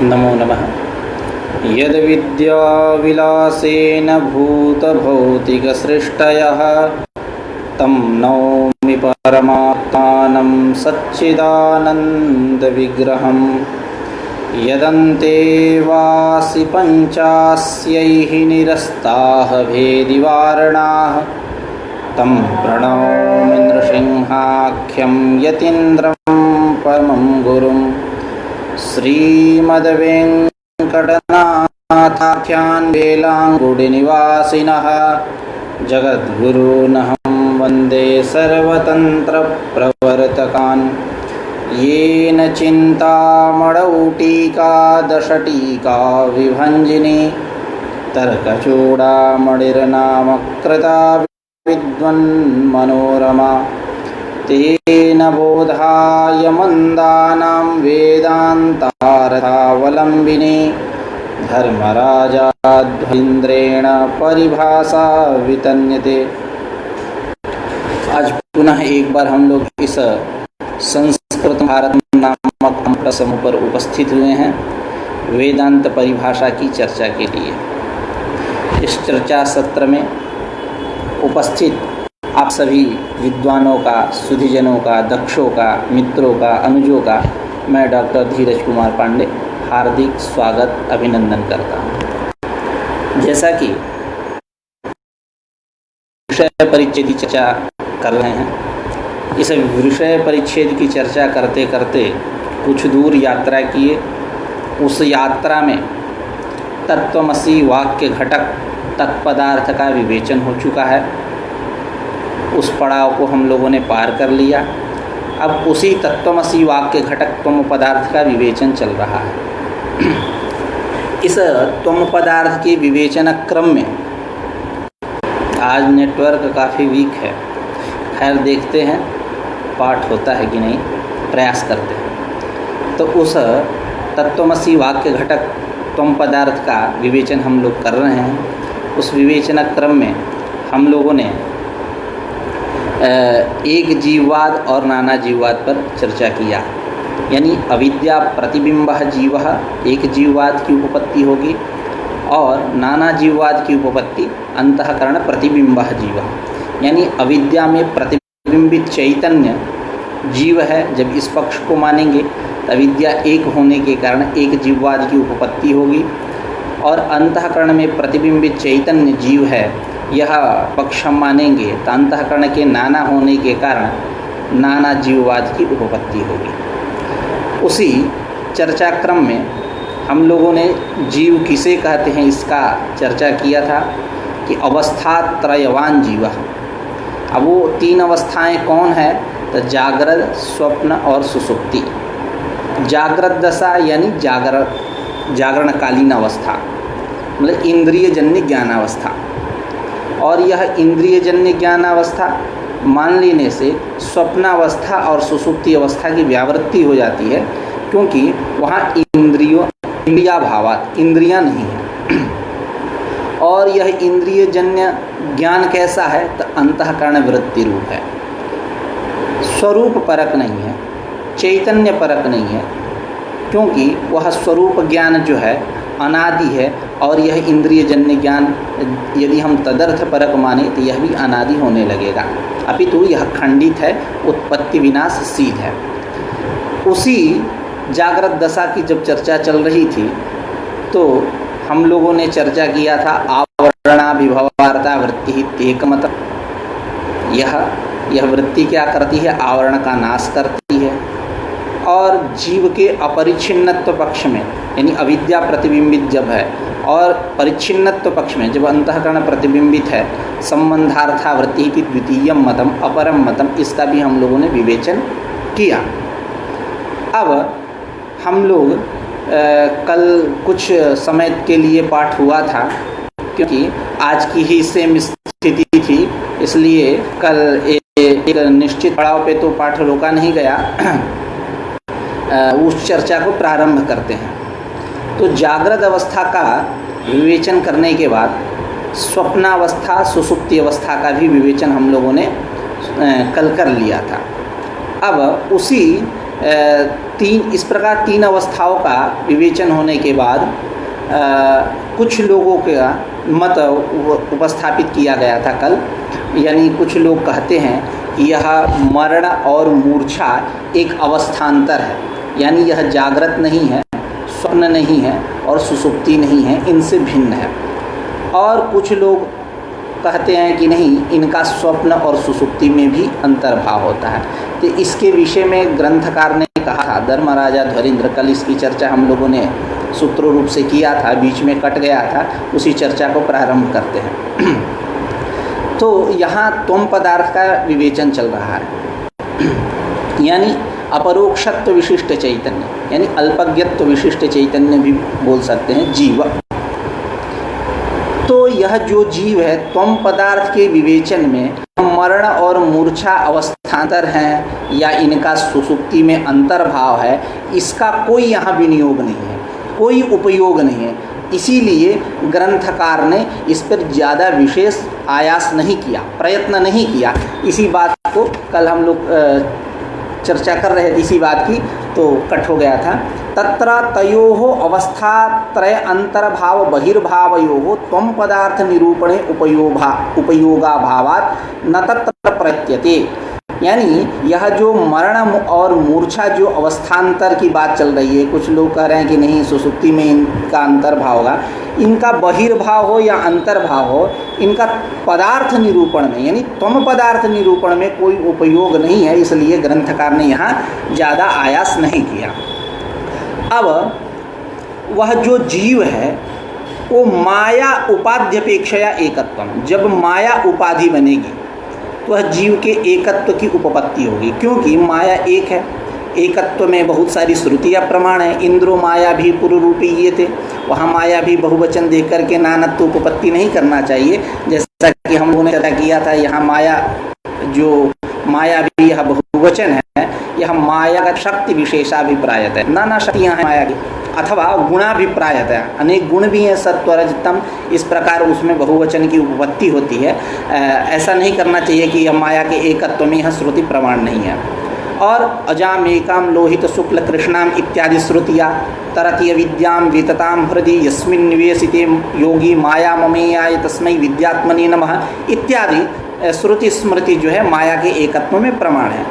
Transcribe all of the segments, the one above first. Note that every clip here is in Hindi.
नमो नमः। यद्विद्याविलासेन भूतभौतिकसृष्टयः तं नौमि परमात्मानं सच्चिदानन्दविग्रहं। यदन्ते वासि पञ्चास्यैः निरस्ताः भेदिवारणाः तं प्रणौमि नृसिंहाख्यं यतीन्द्रं परमं गुरुं। श्रीमद्वेङ्कटनाथाख्यान् वेलाङ्गुडिनिवासिनः जगद्गुरूनहं वन्दे सर्वतन्त्रप्रवर्तकान्। येन चिन्तामणौ टीका दशटीका विभञ्जिनी तर्कचूडामणिर्नामकृता विद्वन्मनोरमा। तेन बोधाय मन्दानां वेदान्तार्थावलम्बिनी धर्मराजाध्वेन्द्रेण परिभाषा वितन्यते। आज पुनः एक बार हम लोग इस संस्कृत भारत नामक समूह पर उपस्थित हुए हैं वेदांत परिभाषा की चर्चा के लिए। इस चर्चा सत्र में उपस्थित आप सभी विद्वानों का, सुधीजनों का, दक्षों का, मित्रों का, अनुजों का मैं डॉक्टर धीरज कुमार पांडे हार्दिक स्वागत अभिनंदन करता हूँ। जैसा कि विषय परिच्छेद की चर्चा कर रहे हैं, इस विषय परिच्छेद की चर्चा करते करते कुछ दूर यात्रा किए। उस यात्रा में तत्वमसी वाक्य घटक तत्पदार्थ का विवेचन हो चुका है। उस पड़ाव को हम लोगों ने पार कर लिया। अब उसी तत्वमसी वाक्य घटक त्वम पदार्थ का विवेचन चल रहा है। इस त्वम पदार्थ के विवेचन क्रम में आज नेटवर्क काफ़ी वीक है, खैर देखते हैं पाठ होता है कि नहीं, प्रयास करते हैं। तो उस तत्वमसी वाक्य घटक त्वम पदार्थ का विवेचन हम लोग कर रहे हैं। उस विवेचन क्रम में हम लोगों ने एक जीववाद और नाना जीववाद पर चर्चा किया। यानी अविद्या प्रतिबिंब जीव एक जीववाद की उपपत्ति होगी और नाना जीववाद की उपपत्ति अंतःकरण प्रतिबिंब जीव। यानी अविद्या में प्रतिबिंबित चैतन्य जीव है। जब इस पक्ष को मानेंगे तो अविद्या एक होने के कारण एक जीववाद की उपपत्ति होगी और अंतःकरण में प्रतिबिंबित चैतन्य जीव है, यह पक्ष हम मानेंगे तो अंतःकरण के नाना होने के कारण नाना जीववाद की उपपत्ति होगी। उसी चर्चा क्रम में हम लोगों ने जीव किसे कहते हैं इसका चर्चा किया था कि अवस्था त्रयवान जीव। अब वो तीन अवस्थाएं कौन है तो जागृत, स्वप्न और सुषुप्ति। जागृत दशा यानी जागरणकालीन अवस्था, मतलब इंद्रियजन्य ज्ञानावस्था। और यह इंद्रियजन्य ज्ञानावस्था मान लेने से स्वप्नावस्था और सुषुप्ति अवस्था की व्यावृत्ति हो जाती है, क्योंकि वहाँ इंद्रियाभावात् इंद्रियां नहीं है। और यह इंद्रियजन्य ज्ञान कैसा है तो अंतःकरण वृत्ति रूप है, स्वरूप परक नहीं है, चैतन्य परक नहीं है, क्योंकि वह स्वरूप ज्ञान जो है अनादि है। और यह इंद्रियजन्य ज्ञान यदि हम तदर्थ परक माने तो यह भी अनादि होने लगेगा, अपितु यह खंडित है, उत्पत्ति विनाशशील है। उसी जागृत दशा की जब चर्चा चल रही थी तो हम लोगों ने चर्चा किया था आवरणाभिभवार्ता वृत्ति एकमत। यह वृत्ति क्या करती है, आवरण का नाश करती है। और जीव के अपरिच्छिन्नत्व पक्ष में यानी अविद्या प्रतिबिंबित जब है और परिच्छिन्नत्व पक्ष में जब अंतःकरण प्रतिबिंबित है, संबंधार्था वृत्ति की द्वितीय मतम अपरम मतम, इसका भी हम लोगों ने विवेचन किया। अब हम लोग कल कुछ समय के लिए पाठ हुआ था, क्योंकि आज की ही सेम स्थिति थी, इसलिए कल एक निश्चित पड़ाव पे तो पाठ रोका नहीं गया। उस चर्चा को प्रारंभ करते हैं। तो जागृत अवस्था का विवेचन करने के बाद स्वप्नावस्था, सुषुप्ति अवस्था का भी विवेचन हम लोगों ने कल कर लिया था। अब उसी इस प्रकार तीन अवस्थाओं का विवेचन होने के बाद कुछ लोगों का मत उपस्थापित किया गया था कल। यानी कुछ लोग कहते हैं कि यह मरण और मूर्छा एक अवस्थांतर है, यानी यह जागृत नहीं है, स्वप्न नहीं है और सुषुप्ति नहीं है, इनसे भिन्न है। और कुछ लोग कहते हैं कि नहीं, इनका स्वप्न और सुषुप्ति में भी अंतर्भाव होता है। तो इसके विषय में ग्रंथकार ने कहा था, धर्मराजा ध्वरींद्र, कल इसकी चर्चा हम लोगों ने सूत्र रूप से किया था, बीच में कट गया था, उसी चर्चा को प्रारंभ करते हैं। तो यहाँ त्वम पदार्थ का विवेचन चल रहा है, यानी अपरोक्षत्व विशिष्ट चैतन्य, यानी अल्पज्ञत्व विशिष्ट चैतन्य भी बोल सकते हैं, जीव। तो यह जो जीव है, त्वम पदार्थ के विवेचन में मरण और मूर्छा अवस्थांतर हैं या इनका सुषुप्ति में अंतर्भाव है, इसका कोई यहाँ विनियोग नहीं है, कोई उपयोग नहीं है। इसीलिए ग्रंथकार ने इस पर ज़्यादा विशेष आयास नहीं किया, प्रयत्न नहीं किया। इसी बात को कल हम लोग चर्चा कर रहे थे, इसी बात की, तो कट हो गया था। तत्र तयोः अवस्थात्रय अंतर्भाव बहिर्भावयोः त्वं पदार्थ निरूपणे उपयोगाभावात् न तत्र प्रत्यते। यानी यह जो मरण और मूर्छा जो अवस्थांतर की बात चल रही है, कुछ लोग कह रहे हैं कि नहीं, सुसुप्ति में इनका अंतर्भाव होगा, इनका बहिर्भाव हो या अंतर्भाव हो, इनका पदार्थ निरूपण में, यानी त्वम पदार्थ निरूपण में कोई उपयोग नहीं है। इसलिए ग्रंथकार ने यहाँ ज़्यादा आयास नहीं किया। अब वह जो जीव है वो माया उपाध्यपेक्षया एकत्वम, जब माया उपाधि बनेगी वह जीव के एकत्व की उपपत्ति होगी, क्योंकि माया एक है। एकत्व में बहुत सारी श्रुतियाँ प्रमाण है। इंद्रो माया भी पुरुरूपी ये थे, वहाँ माया भी बहुवचन देख करके नानत्व उपपत्ति नहीं करना चाहिए। जैसा कि हम लोगों ने चर्चा किया था, यहाँ माया भी यह बहुवचन है, यह माया का शक्ति विशेषाभिप्रायत है, नाना शक्तियाँ हैं माया की, अथवा गुणाभिप्रायत है, अनेक गुण भी हैं, सत्व रज तम, इस प्रकार उसमें बहुवचन की उपपत्ति होती है। ऐसा नहीं करना चाहिए कि यह माया के एकत्व में यह श्रुति प्रमाण नहीं है। और अजामेकाम लोहित शुक्ल कृष्णाम इत्यादि श्रुतियाँ, तरतीय विद्याम वितताम हृदि यस्मिन् निवेशिते योगी माया ममेयाय तस्मै विद्यात्मने नमः इत्यादि श्रुति स्मृति जो है माया के एकत्व में प्रमाण है।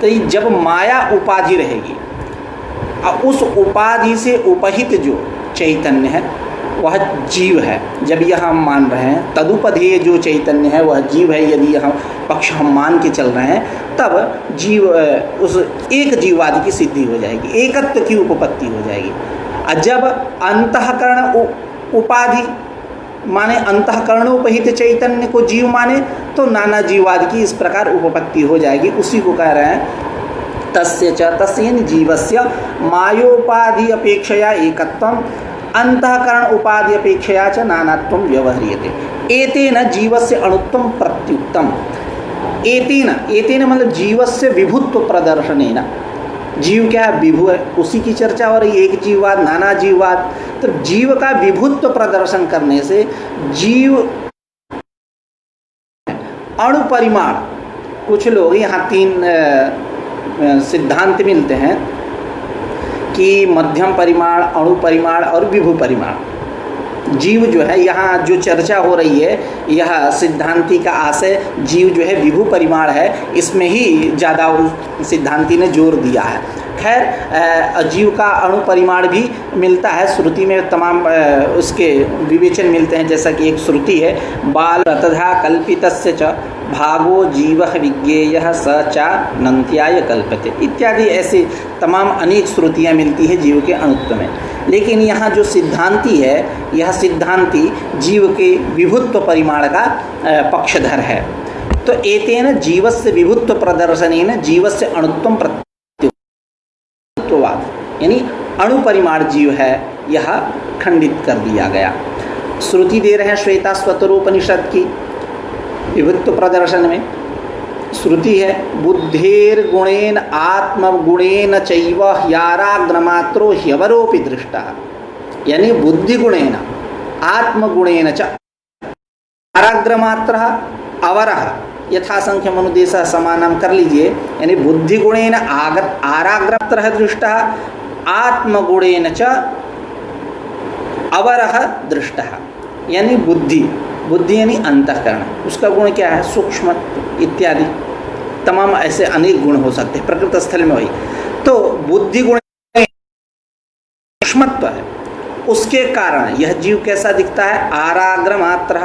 तो जब माया उपाधि रहेगी, उस उपाधि से उपहित जो चैतन्य है वह जीव है। जब यह हम मान रहे हैं, तदुपधेय जो चैतन्य है वह जीव है, यदि यह पक्ष हम मान के चल रहे हैं, तब जीव, उस एक जीववाद की सिद्धि हो जाएगी, एकत्व की उपपत्ति हो जाएगी। और जब अंतःकरण उपाधि माने, अंतःकरणोपहित चैतन्य को जीव माने, तो नाना जीववाद की इस प्रकार उपपत्ति हो जाएगी। उसी को कह रहे हैं तस्य च, तस्य जीवस्य मायोपाधि अपेक्षया एकत्वम अंतःकरण उपाधि अपेक्षया च नानात्वम व्यवह्रियते। एतेन जीवस्य अणुत्वम प्रत्युक्तम। एतेन मतलब जीवस्य विभुत्व प्रदर्शनेन। जीव क्या है? विभु है, उसी की चर्चा हो रही है, एक जीववाद नाना जीववाद। तो जीव का विभुत्व प्रदर्शन करने से जीव अणु परिमाण, कुछ लोग यहाँ तीन सिद्धांत मिलते हैं कि मध्यम परिमाण, अणु परिमाण और विभु परिमाण। जीव जो है, यहाँ जो चर्चा हो रही है, यह सिद्धांति का आशय जीव जो है विभु परिमाण है, इसमें ही ज़्यादा सिद्धांति ने जोर दिया है। खैर, जीव का अणु परिमाण भी मिलता है श्रुति में, तमाम उसके विवेचन मिलते हैं। जैसा कि एक श्रुति है, बाल तथा कल्पितस्य च भागो जीवः विज्ञेयः स चा नन्त्याय कल्पते इत्यादि, ऐसे तमाम अनेक श्रुतियाँ मिलती है जीव के अणुत्व में। लेकिन यहाँ जो सिद्धांति है, यह सिद्धांति जीव के विभुत्व परिमाण का पक्षधर है। तो एतेन जीवस्य विभुत्व प्रदर्शनेन जीवस्य अणुत्वम प्रत्युक्तवाद, यानी अणु परिमाण जीव है, यह खंडित कर दिया गया। श्रुति दे रहे हैं श्वेता स्वतरोपनिषद की विभुत्व प्रदर्शन में। श्रुति है, बुद्धेर गुणेन आत्मगुणेन चैव ह्याराग्रमात्रो ह्यवरोपि दृष्टा, यानी बुद्धि गुणेन आत्मगुणेन च आराग्रमात्रः अवरः यथासंख्य मनुदेशः समानम कर लीजिए, यानी बुद्धि गुणेन आराग्रत्रः दृष्टः आत्मगुणेन च अवरः दृष्टः। यानी बुद्धि यानी अंतःकरण, उसका गुण क्या है? सूक्ष्म इत्यादि तमाम ऐसे अनेक गुण हो सकते हैं प्रकृत स्थल में। वही तो बुद्धि गुण सूक्ष्मत्व है, उसके कारण यह जीव कैसा दिखता है? आराग्र मात्र।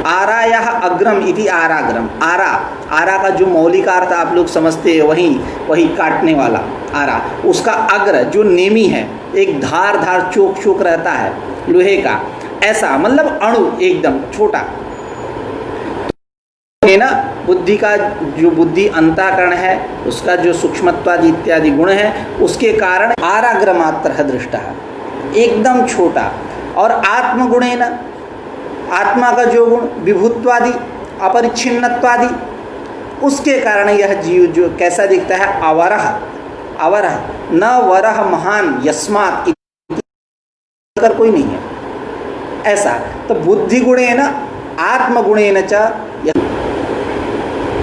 आरा यह अग्रम इति आराग्रम। आरा का जो मौलिक अर्थ आप लोग समझते हैं वही काटने वाला आरा, उसका अग्र जो नेमी है, एक धार चोक रहता है लोहे का, ऐसा मतलब अणु एकदम छोटा है ना। बुद्धि का जो बुद्धि अंतःकरण है, उसका जो सूक्ष्मत्वादि इत्यादि गुण है, उसके कारण आराग्र मात्र दृष्टा, एकदम छोटा। और आत्मगुणेन, आत्मा का जो गुण विभुत्वादि अपरिच्छिन्नत्वादि, उसके कारण यह जीव जो कैसा दिखता है? अवरह न वरह महान यस्मात् कर कोई नहीं है ऐसा। तो बुद्धि गुणेन आत्मगुणेन च,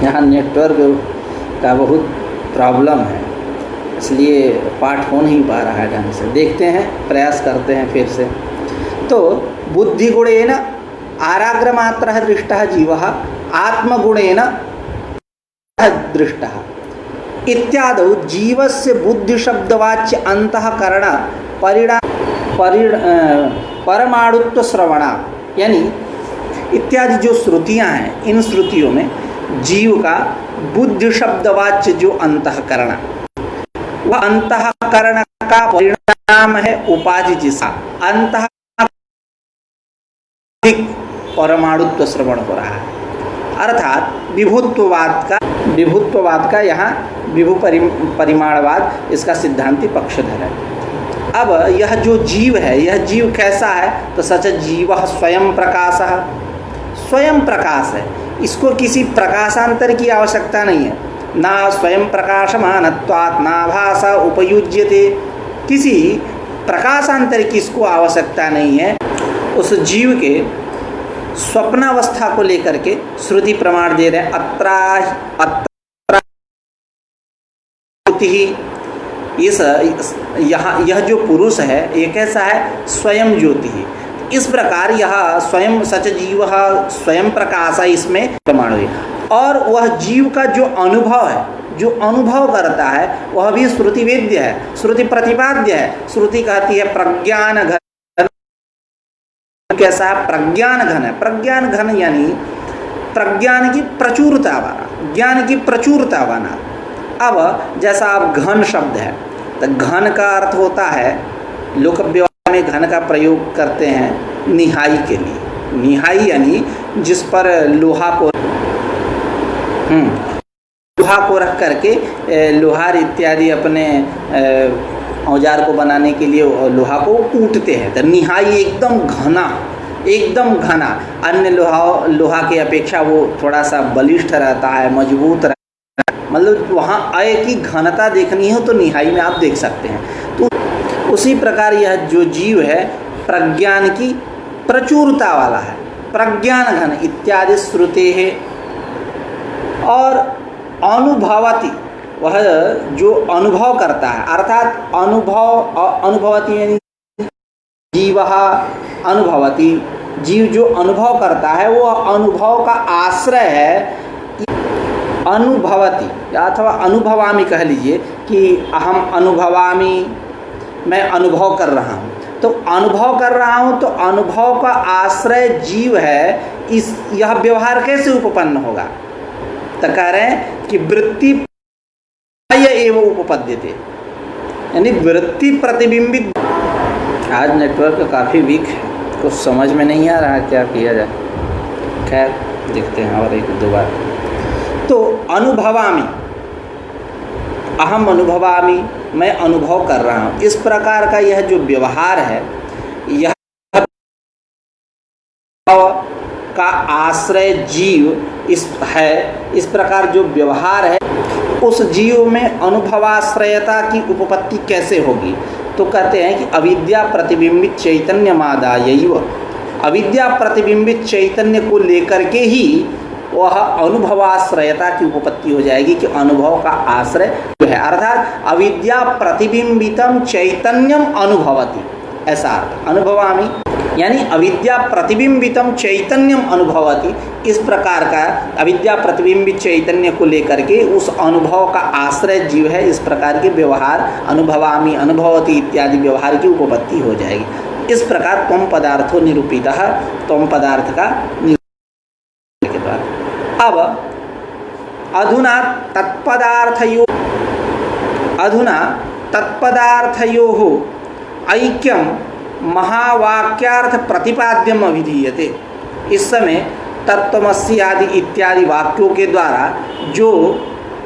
यहाँ नेटवर्क का बहुत प्रॉब्लम है, इसलिए पाठ हो नहीं पा रहा है ढंग से। देखते हैं, प्रयास करते हैं फिर से। तो बुद्धि गुणेन आराग्र मात्रः दृष्टः जीवः आत्मगुणेन दृष्टः इत्यादौ जीवस्य बुद्धि शब्दवाच्य अंतःकरण परमाणुत्व श्रवणा, यानी इत्यादि जो श्रुतियाँ हैं, इन श्रुतियों में जीव का बुद्धि शब्दवाच्य जो अंतःकरण, वह अंतःकरण का परिणाम है उपाधि, जिसका अंतः परमाणुत्व श्रवण हो रहा है। अर्थात विभुत्ववाद का यहाँ विभु परिमाणवाद इसका सिद्धांती पक्षधर है। अब यह जो जीव है, यह जीव कैसा है? तो सच जीवः स्वयं प्रकाशः, स्वयं प्रकाश है, इसको किसी प्रकाशांतर की आवश्यकता नहीं है। ना स्वयं प्रकाशमानत्वात् नाभास उपयुज्यते, किसी प्रकाशांतर की इसको आवश्यकता नहीं है। उस जीव के स्वप्नावस्था को लेकर के श्रुति प्रमाण दे रहे हैं। यह जो पुरुष है, ये कैसा है? स्वयं ज्योति है। इस प्रकार यह स्वयं सच जीव स्वयं प्रकाश है, इसमें प्रमाण हुई। और वह जीव का जो अनुभव है, जो अनुभव करता है, वह भी श्रुति वेद्य है, श्रुति प्रतिपाद्य है। श्रुति कहती है प्रज्ञान घन, कैसा है? प्रज्ञान घन है। प्रज्ञान घन यानी प्रज्ञान की प्रचुरता वाला, ज्ञान की प्रचुरता वाला। अब जैसा आप घन शब्द है, तो घन का अर्थ होता है, लोक व्यवहार में घन का प्रयोग करते हैं निहाई के लिए। निहाई यानी जिस पर लोहा को रख करके लोहार इत्यादि अपने औजार को बनाने के लिए लोहा को कूटते हैं, तो निहाई एकदम घना। अन्य लोहा के अपेक्षा वो थोड़ा सा बलिष्ठ रहता है, मजबूत रहता है। मतलब वहाँ अय की घनता देखनी हो तो निहाई में आप देख सकते हैं। तो उसी प्रकार यह जो जीव है प्रज्ञान की प्रचुरता वाला है, प्रज्ञान घन इत्यादि श्रुते है। और अनुभवती, वह जो अनुभव करता है, अर्थात अनुभवती यानी जीवः अनुभवती, जीव जो अनुभव करता है वो अनुभव का आश्रय है। अनुभवती अथवा अनुभवामि कह लीजिए कि अहम अनुभवामि, मैं अनुभव कर रहा हूँ। तो अनुभव कर रहा हूँ, तो अनुभव का आश्रय जीव है। यह व्यवहार कैसे उपपन्न होगा? तो कह रहे हैं कि वृत्ति एवं उपपद्यते, यानी वृत्ति प्रतिबिंबित। आज नेटवर्क काफ़ी वीक है, कुछ समझ में नहीं आ रहा क्या किया जाए। खैर देखते हैं और एक दो बार। तो अनुभवामि, अहम अनुभवामि, मैं अनुभव कर रहा हूँ, इस प्रकार का यह जो व्यवहार है, यह का आश्रय जीव इस प्रकार जो व्यवहार है, उस जीव में अनुभवाश्रयता की उपपत्ति कैसे होगी? तो कहते हैं कि अविद्या प्रतिबिंबित चैतन्य मादायैव, अविद्या प्रतिबिंबित चैतन्य को लेकर के ही वह अनुभवाश्रयता की उपपत्ति हो जाएगी कि अनुभव का आश्रय जो है, अर्थात अविद्या प्रतिबिंबितम चैतन्यम अनुभवति, ऐसा अर्थ। अनुभवामि यानी अविद्या प्रतिबिंबितम चैतन्यम अनुभवति, इस प्रकार का अविद्या प्रतिबिंबित चैतन्य को लेकर के उस अनुभव का आश्रय जीव है, इस प्रकार के व्यवहार अनुभवामि अनुभवति इत्यादि व्यवहार की उपपत्ति हो जाएगी। इस प्रकार त्वम पदार्थो निरूपितः, त्वम पदार्थ का निरूपण के द्वारा। अब अधुना तत्पदार्थयोः ऐक्यम महावाक्यार्थ प्रतिपाद्यम अभिधीयते। इस समय तत्त्वमसि आदि इत्यादि वाक्यों के द्वारा जो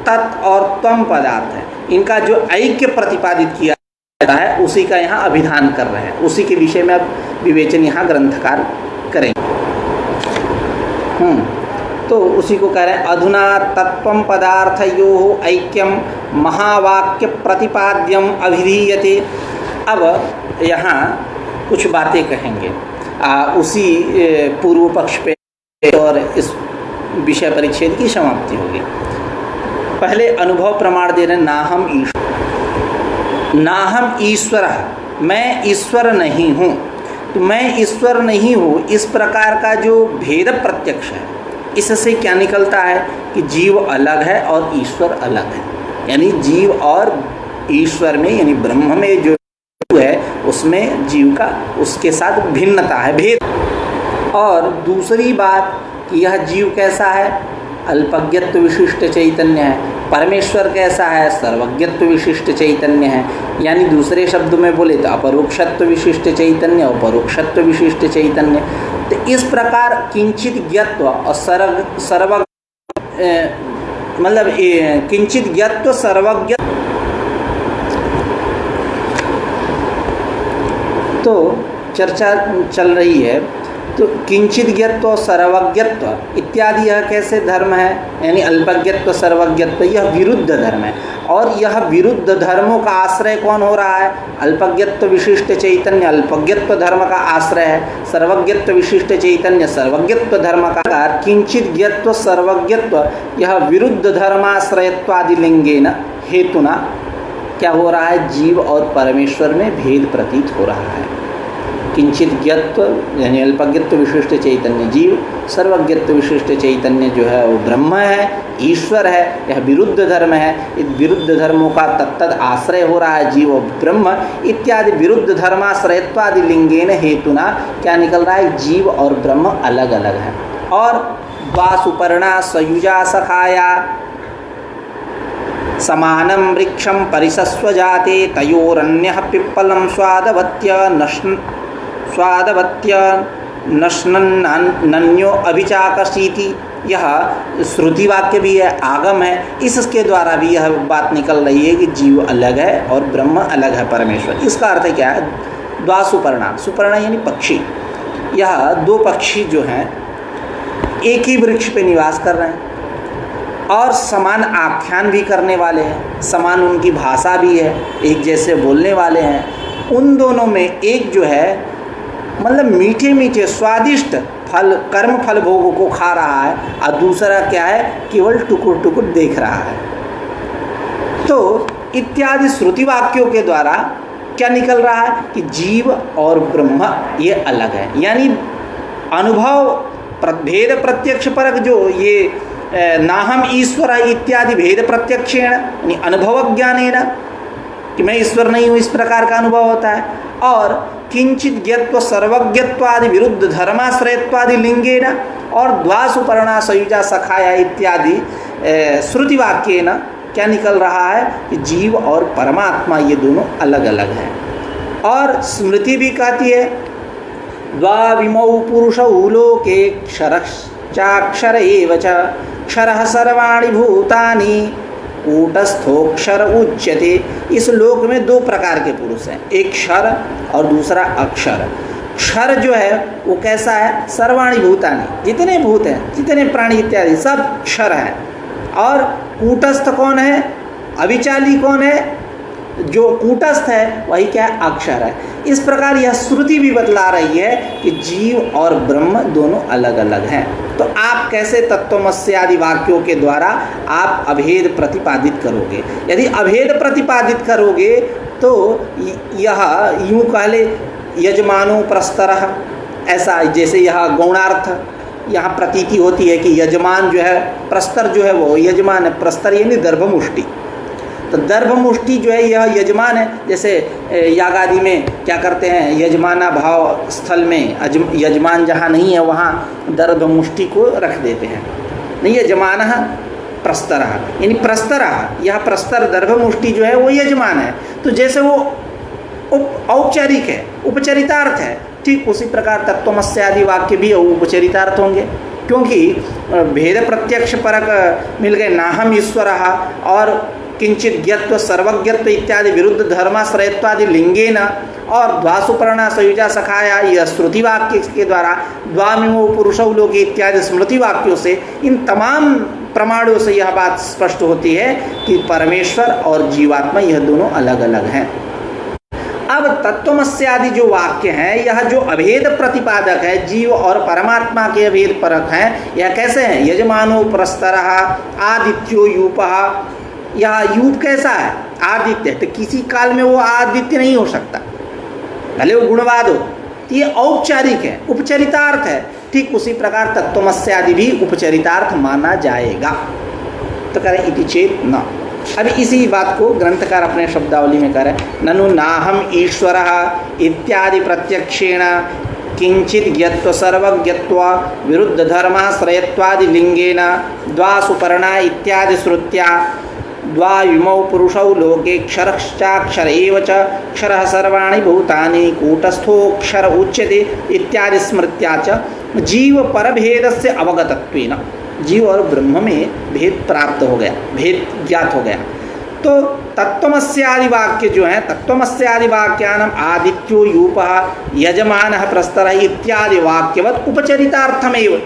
तत् और त्वम पदार्थ है, इनका जो ऐक्य प्रतिपादित किया जाता है, उसी का यहाँ अभिधान कर रहे हैं। उसी के विषय में अब विवेचन यहाँ ग्रंथकार करेंगे। तो उसी को कह रहे हैं, अधुना तत्त्वम पदार्थयोः ऐक्यम महावाक्य प्रतिपाद्यम अभिधीयते। अब यहाँ कुछ बातें कहेंगे उसी पूर्व पक्ष पे, और इस विषय परिच्छेद की समाप्ति होगी। पहले अनुभव प्रमाण दे रहे हैं, ना हम ईश्वर, मैं ईश्वर नहीं हूँ। तो मैं ईश्वर नहीं हूँ, इस प्रकार का जो भेद प्रत्यक्ष है, इससे क्या निकलता है कि जीव अलग है और ईश्वर अलग है। यानी जीव और ईश्वर में, यानी ब्रह्म में जो है उसमें जीव का उसके साथ भिन्नता है, भेद। और दूसरी बात कि यह जीव कैसा है, अल्पज्ञत्व विशिष्ट चैतन्य है। परमेश्वर कैसा है, सर्वज्ञत्व विशिष्ट चैतन्य है। यानी दूसरे शब्द में बोले तो अपरोक्षत्व विशिष्ट चैतन्य और परोक्षत्व विशिष्ट चैतन्य। तो इस प्रकार किंचित ज्ञत्व और सर्व मतलब किंचित ज्ञत्व सर्वज्ञ, तो चर्चा चल रही है। तो किंचित ज्ञत्व और सर्वज्ञत्व इत्यादि यह कैसे धर्म है, यानी अल्पज्ञत्व सर्वज्ञत्व, यह विरुद्ध धर्म है। और यह विरुद्ध धर्मों का आश्रय कौन हो रहा है, अल्पज्ञत्व विशिष्ट चैतन्य अल्पज्ञत्व धर्म का आश्रय है, सर्वज्ञत्व विशिष्ट चैतन्य सर्वज्ञत्व धर्म का। किंचित ज्ञत्व सर्वज्ञत्व यह विरुद्ध धर्माश्रयत्वादि लिंगेन हेतुना क्या हो रहा है, जीव और परमेश्वर में भेद प्रतीत हो रहा है। किंचित ज्ञत्व यानी अल्पज्ञत्व विशिष्ट चैतन्य जीव, सर्वज्ञत्व विशिष्ट चैतन्य जो है वो ब्रह्म है, ईश्वर है। यह विरुद्ध धर्म है। इस विरुद्ध धर्मों का तत्तद आश्रय हो रहा है जीव और ब्रह्म इत्यादि विरुद्ध धर्माश्रयत्वादि लिंगेन हेतुना क्या निकल रहा है, जीव और ब्रह्म अलग अलग है। और द्वासुपर्णा सयुजा सखाया समानं वृक्षं परिसस्व जाते तयोरन्यः पिप्पलं स्वादवत्य नश्नन्यो अभिचाकसीति। यह श्रुति वाक्य भी है, आगम है। इसके द्वारा भी यह बात निकल रही है कि जीव अलग है और ब्रह्म अलग है, परमेश्वर। इसका अर्थ क्या है, द्वासुपर्णा, सुपर्णा यानी पक्षी। यह दो पक्षी जो हैं एक ही वृक्ष पे निवास कर रहे हैं और समान आख्यान भी करने वाले हैं, समान उनकी भाषा भी है, एक जैसे बोलने वाले हैं। उन दोनों में एक जो है मतलब मीठे मीठे स्वादिष्ट फल कर्म फल भोगों को खा रहा है और दूसरा क्या है, केवल टुकुर टुकुर देख रहा है। तो इत्यादि श्रुति वाक्यों के द्वारा क्या निकल रहा है कि जीव और ब्रह्म ये अलग है। यानी अनुभव भेद प्रत्यक्ष परक जो ये नाहम ईश्वर इत्यादि भेद प्रत्यक्षेण यानी अनुभव ज्ञानेन कि मैं ईश्वर नहीं हूँ, इस प्रकार का अनुभव होता है। और किंचित ज्ञत्व सर्वज्ञत्वादि विरुद्ध धर्माश्रयत्वादि लिंगेन और द्वासुपर्णा सयुजा सखाया इत्यादि श्रुति वाक्येन क्या निकल रहा है कि जीव और परमात्मा ये दोनों अलग अलग हैं। और स्मृति भी कहती है द्वाविमौ पुरुषौ लोके क्षरश्चाक्षर एव च क्षरः सर्वाणि भूतानि कूटस्थोक्षर उच्यते। इस लोक में दो प्रकार के पुरुष हैं, एक क्षर और दूसरा अक्षर। क्षर जो है वो कैसा है, सर्वाणि भूतानि, जितने भूत हैं, जितने प्राणी इत्यादि सब क्षर हैं। और कूटस्थ कौन है, अविचाली कौन है, जो कूटस्थ है वही क्या है, अक्षर है। इस प्रकार यह श्रुति भी बतला रही है कि जीव और ब्रह्म दोनों अलग अलग हैं। तो आप कैसे तत्वमस्य आदि वाक्यों के द्वारा आप अभेद प्रतिपादित करोगे? यदि अभेद प्रतिपादित करोगे तो यह यूं कह ले यजमानो प्रस्तरः, ऐसा जैसे यह गौणार्थ यहाँ प्रतीति होती है कि यजमान जो है, प्रस्तर जो है वो यजमान है, प्रस्तर यानी दर्भमुष्टि। तो दर्भमुष्टि जो है यह यजमान है। जैसे याग आदि में क्या करते हैं, यजमाना भाव स्थल में यजमान जहाँ नहीं है वहाँ दर्भमुष्टि को रख देते हैं। नहीं, यजमानः प्रस्तरः यानी प्रस्तरः, यह प्रस्तर दर्भमुष्टि जो है वो यजमान है। तो जैसे वो औपचारिक है, उपचरितार्थ है, ठीक उसी प्रकार तत्वमस्य आदि वाक्य भी उपचरितार्थ होंगे, क्योंकि भेद प्रत्यक्ष परक मिल गए। नाहम ईश्वरः और किंचित ज्ञत्व सर्वज्ञत्व इत्यादि विरुद्ध धर्माश्रयत्वादि लिंगेन और द्वासुपर्णा सयुजा सखाया, यह श्रुति वाक्य के द्वारा द्वामिमो पुरुषौ लोके इत्यादि स्मृति वाक्यों से, इन तमाम प्रमाणों से यह बात स्पष्ट होती है कि परमेश्वर और जीवात्मा यह दोनों अलग अलग हैं। अब तत्वमस्य आदि जो वाक्य हैं, यह जो अभेद प्रतिपादक है, जीव और परमात्मा के अभेद परक हैं, यह कैसे हैं? यजमानो प्रस्तरः आदित्यो यूपः, यह यूप कैसा है? आदित्य। तो किसी काल में वो आदित्य नहीं हो सकता, भले वो गुणवाद हो। तो ये औपचारिक है, उपचरितार्थ है। ठीक उसी प्रकार तत्वमस्य आदि भी उपचरितार्थ माना जाएगा। तो करें इति चेत न। अभी इसी बात को ग्रंथकार अपने शब्दावली में करें, ननु नाहम ईश्वरः इत्यादि प्रत्यक्षेण किंचित ज्ञत्व सर्वज्ञत्व विरुद्ध धर्माश्रयत्वादि लिंगेन द्वासुपर्णा इत्यादि श्रुत्या द्वाविमौ पुरुषौ लोके क्षरश्चाक्षर एव च क्षरः सर्वाणि भूतानि कूटस्थोऽक्षर उच्यते इत्यादि स्मृत्या च जीव परभेदस्य अवगतत्वेन, जीव और ब्रह्म में भेद प्राप्त हो गया, भेद ज्ञात हो गया। तो तत्वमस्य आदि वाक्य जो है, तत्वमस्य आदि वाक्यानाम आदित्यो यूपः यजमानः प्रस्तरः इत्यादि वाक्यवत उपचरितार्थमेव,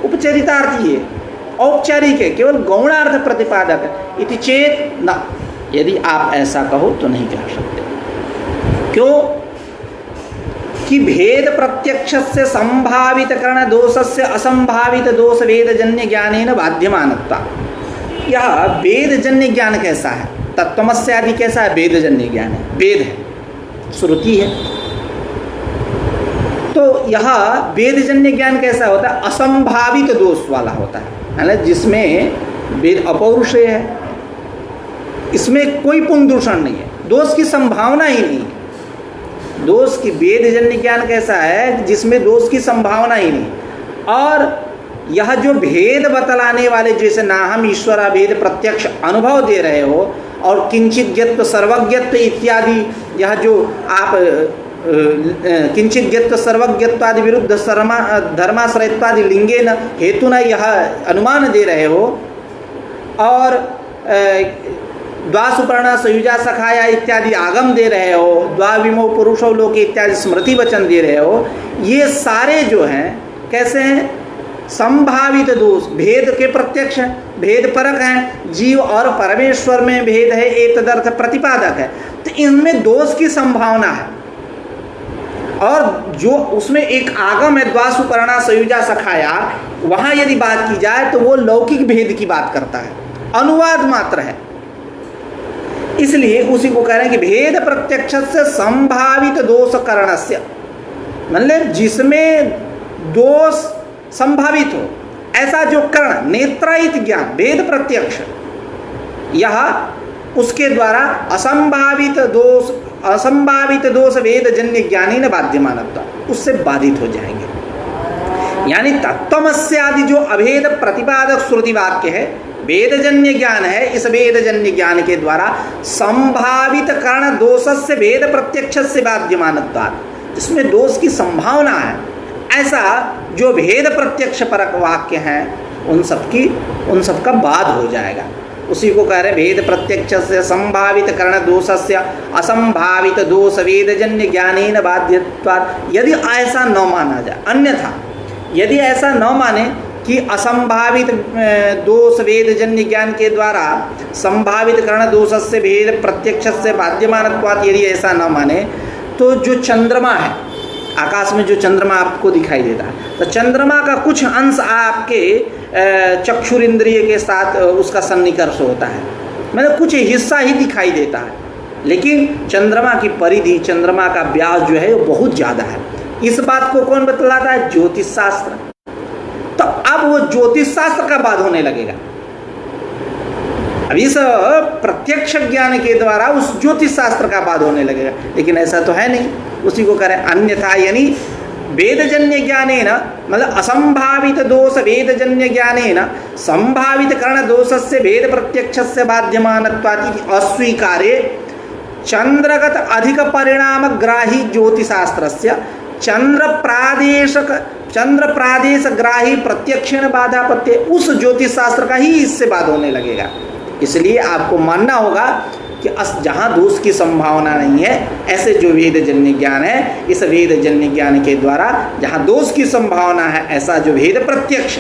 उपचरितार्थ ये औपचारिक है, केवल गौणार्थ प्रतिपादक है। इति चेत न, यदि आप ऐसा कहो तो नहीं कह सकते। क्यों? कि भेद प्रत्यक्ष से संभावित करण दोष से असंभावित दोष वेदजन्य ज्ञानेन बाध्यमानत्वा। यह वेदजन्य ज्ञान कैसा है? तत्वमस्य आदि कैसा है? वेदजन्य ज्ञान है, वेद है, श्रुति है। तो यह वेदजन्य ज्ञान कैसा होता है? असंभावित दोष वाला होता है, जिसमें वेद अपौरुषेय है, इसमें कोई पुंदूषण नहीं है, दोष की संभावना ही नहीं है। दोष की वेदजन्य ज्ञान कैसा है? जिसमें दोष की संभावना ही नहीं। और यह जो भेद बतलाने वाले, जैसे नाहम ईश्वर भेद प्रत्यक्ष अनुभव दे रहे हो और किंचित ज्ञत्व सर्वज्ञत्व इत्यादि, यह जो आप किंचित ज्ञत्व सर्वज्ञत्वादि विरुद्ध धर्माश्रयत्वादि लिंगेन हेतुना यह अनुमान दे रहे हो, और द्वासुपर्णा सयुजा सखाया इत्यादि आगम दे रहे हो, द्वाविमो पुरुषौ लोके इत्यादि स्मृति वचन दे रहे हो, ये सारे जो हैं कैसे हैं? संभावित दोष, भेद के प्रत्यक्ष है, भेद परक हैं। जीव और परमेश्वर में भेद है, एक तदर्थ प्रतिपादक है। तो इनमें दोष की संभावना है, और जो उसमें एक आगम है द्वासुपर्णा सयुजा सखाया, वहाँ यदि बात की जाए तो वो लौकिक भेद की बात करता है, अनुवाद मात्र है। इसलिए उसी को कह रहे हैं कि भेद प्रत्यक्ष से संभावित दोष करणस्य, मतलब जिसमें दोष संभावित हो, ऐसा जो कर्ण नेत्रायित ज्ञान भेद प्रत्यक्ष, यह उसके द्वारा असंभावित दोष वेदजन्य ज्ञानी न बाध्यमानत्वा, उससे बाधित हो जाएंगे। यानी तत्वमस्य आदि जो अभेद प्रतिपादक श्रुति वाक्य है, वेदजन्य ज्ञान है, इस वेदजन्य ज्ञान के द्वारा संभावित कर्ण दोषस्य वेद प्रत्यक्ष से बाध्यमानत्वात्, इसमें दोष की संभावना है, ऐसा जो भेद प्रत्यक्ष परक वाक्य हैं उन सबका बाध हो जाएगा। उसी को कह रहे भेद प्रत्यक्ष से संभावित कर्ण दोषस्य असंभावित दोष वेदजन्य ज्ञानेन बाध्यत्वात्। यदि ऐसा न माना जाए, अन्यथा यदि ऐसा न माने कि असंभावित दोष वेदजन्य ज्ञान के द्वारा संभावित करण दोष से भेद प्रत्यक्ष से बाध्यमानत्वात्, यदि ऐसा न माने तो जो चंद्रमा है, आकाश में जो चंद्रमा आपको दिखाई देता है, तो चंद्रमा का कुछ अंश आपके चक्षुर इंद्रिय के साथ उसका सन्निकर्ष होता है, मतलब कुछ हिस्सा ही दिखाई देता है, लेकिन चंद्रमा की परिधि, चंद्रमा का व्यास जो है वो बहुत ज़्यादा है। इस बात को कौन बतलाता है? ज्योतिष शास्त्र। तो अब वो ज्योतिष शास्त्र का बात होने लगेगा। अब इस प्रत्यक्ष ज्ञान के द्वारा उस ज्योतिष शास्त्र का बात होने लगेगा, लेकिन ऐसा तो है नहीं। उसी को करें अन्यथा, यानी वेदजन्य ज्ञानेन, मतलब असंभावित दोष वेदजन्य ज्ञानेन संभावित करण दोषस्य भेद प्रत्यक्षस्य बाध्यमानत्वात् अस्वीकारे चंद्रगत अधिक परिणाम ग्राही ज्योतिषशास्त्रस्य चंद्र प्रादेश ग्राही प्रत्यक्षण बाधापत्य, उस ज्योतिष शास्त्र का ही इससे बात होने लगेगा। इसलिए आपको मानना होगा कि जहाँ दोष की संभावना नहीं है, ऐसे जो वेदजन्य ज्ञान है, इस वेदजन्य ज्ञान के द्वारा जहाँ दोष की संभावना है, ऐसा जो भेद प्रत्यक्ष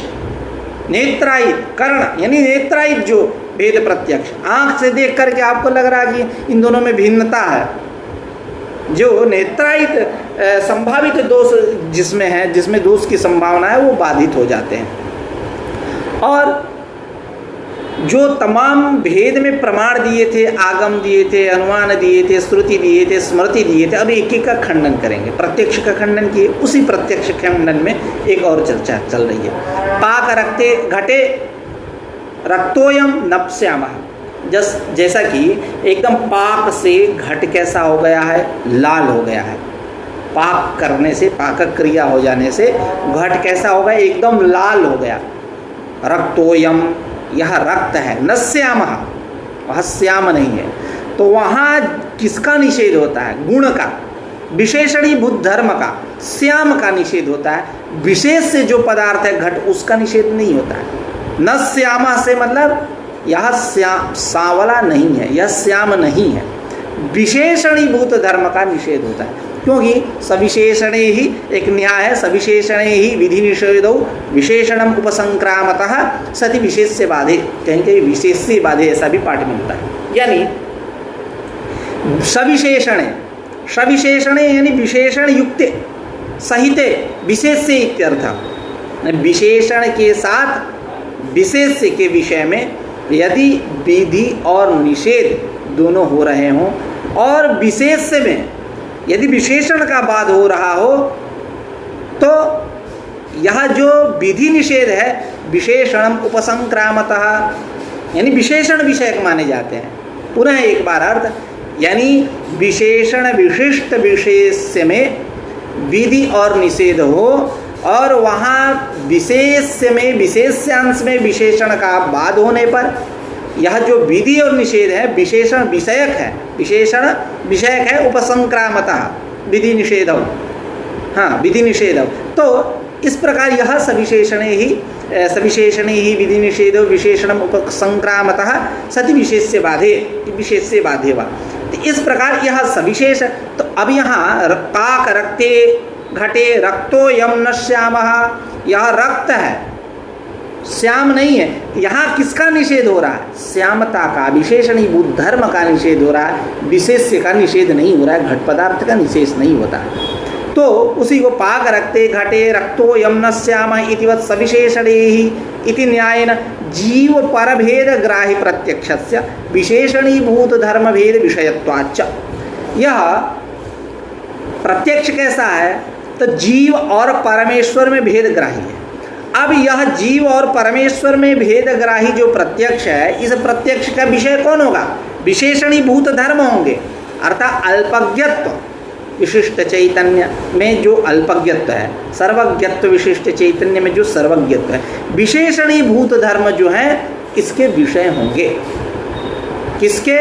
नेत्रायित कर्ण, यानी नेत्रायित जो भेद प्रत्यक्ष, आंख से देख करके आपको लग रहा है कि इन दोनों में भिन्नता है, जो नेत्रायित संभावित दोष जिसमें है, जिसमें दोष की संभावना है, वो बाधित हो जाते हैं। और जो तमाम भेद में प्रमाण दिए थे, आगम दिए थे, अनुमान दिए थे, श्रुति दिए थे, स्मृति दिए थे, अब एक एक का खंडन करेंगे। प्रत्यक्ष का खंडन किए, उसी प्रत्यक्ष खंडन में एक और चर्चा चल रही है। पाक रक्ते घटे रक्तोयम नप्स्यामः, जैसा कि एकदम पाक से घट कैसा हो गया है? लाल हो गया है। पाक करने से, पाकक क्रिया हो जाने से घट कैसा हो गया? एकदम लाल हो गया। रक्तोयम, यह रक्त है। न श्यामः, वह श्याम नहीं है। तो वहाँ किसका निषेध होता है? गुण का, विशेषणीभूत धर्म का, श्याम का निषेध होता है। विशेष से जो पदार्थ है घट, उसका निषेध नहीं होता है। न श्यामा से मतलब यह सांवला नहीं है, यह श्याम नहीं है। विशेषणीभूत धर्म का निषेध होता है, क्योंकि सविशेषणे ही एक न्याय है, सविशेषणे ही विधि निषेधौ विशेषणम उपसंक्रामतः सति विशेष से बाधे, कहीं कहीं विशेष से बाधे, ऐसा भी पाठ मिलता है। यानी सविशेषणे, सविशेषणे यानी विशेषण युक्त सहिते विशेष से इत्यर्थ। विशेषण के साथ विशेष के विषय में यदि विधि और निषेध दोनों हो रहे हों, और विशेष में यदि विशेषण का बात हो रहा हो, तो यह जो विधि निषेध है विशेषणम उपसंक्रामतः, यानी विशेषण विषयक माने जाते हैं। पुनः एक बार अर्थ, यानी विशेषण विशिष्ट विशेष में विधि और निषेध हो, और वहाँ विशेष में, विशेष्यांश में विशेषण का बाद होने पर यह जो विधि और निषेध है विशेषण विषयक है, विशेषण विषयक है। उपसंक्रामतः विधि निषेध, हाँ विधि निषेध। तो इस प्रकार यह सविशेषणे ही विधि निषेधो विशेषणम उपसंक्रामतः सति विशेष से बाधे, विशेष से बाधे वा। तो इस प्रकार यह सविशेष। तो अब यहाँ पाक रक्ते घटे रक्तो यम न श्यामः, यह रक्त है, श्याम नहीं है। यहाँ किसका निषेध हो रहा है? श्यामता का, विशेषणीभूत धर्म का निषेध हो रहा है, विशेष्य का निषेध नहीं हो रहा है, घट पदार्थ का निषेध नहीं होता है। तो उसी को पाक रक्ते घटे रक्तो यम न श्यामः इतिवत् सविशेषणे ही इति न्यायेन जीव परभेद ग्राही प्रत्यक्षस्य विशेषणीभूत धर्म भेद विषयत्वाच्च। यह प्रत्यक्ष कैसा है? तो जीव और परमेश्वर में भेद ग्राही है। अब यह जीव और परमेश्वर में भेद ग्राही जो प्रत्यक्ष है, इस प्रत्यक्ष का विषय कौन होगा? विशेषणीभूत धर्म होंगे, अर्थात अल्पज्ञत्व विशिष्ट चैतन्य में जो अल्पज्ञत्व है, सर्वज्ञत्व विशिष्ट चैतन्य में जो सर्वज्ञत्व है, विशेषणीभूत धर्म जो है इसके विषय होंगे। किसके?